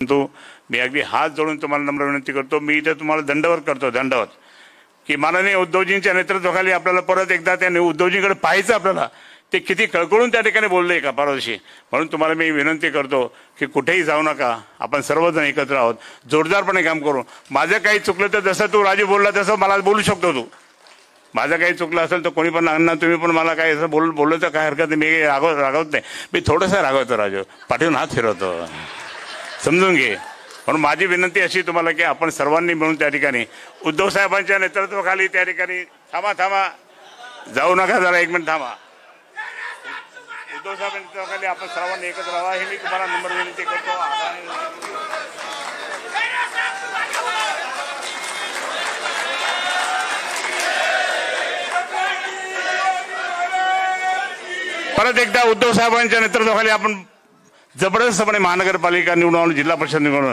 तो मी अगदी हात जोडून तुम्हाला नम्र विनंती करतो, मी इथे तुम्हाला दंडवत करतो, दंडवत, की माननीय उद्धवजींच्या नेतृत्वाखाली आपल्याला परत एकदा त्या उद्धवजींकडे पाहायचं, आपल्याला ते किती कळकळून त्या ठिकाणी बोलले का परवाशी. म्हणून तुम्हाला मी विनंती करतो की कुठेही जाऊ नका, आपण सर्वजण एकत्र आहोत, जोरदारपणे काम करू. माझं काही चुकलं तर जसं तू राजू बोलला तसं मला बोलू शकतो तू. माझं काही चुकलं असेल तर कोणी पण अण्णा तुम्ही पण मला काही असं बोललं तर काय हरकत नाही, मी रागवत नाही. मी थोडंसं रागवतो राजू, पाठवून हात फिरवतो, समजून घे. म्हणून माझी विनंती अशी तुम्हाला की आपण सर्वांनी मिळून त्या ठिकाणी उद्धव साहेबांच्या नेतृत्वाखाली त्या ठिकाणी थांबा, जाऊ नका, जरा एक मिनिट थांबा. उद्धव साहेबांच्या नेतृत्वाखाली आपण सर्वांनी एकत्र राहा, हे मी तुम्हाला नम्र विनंती करतो. परत एकदा उद्धव साहेबांच्या नेतृत्वाखाली आपण जबरदस्तपणे महानगरपालिका निवडून, जिल्हा परिषद निवडून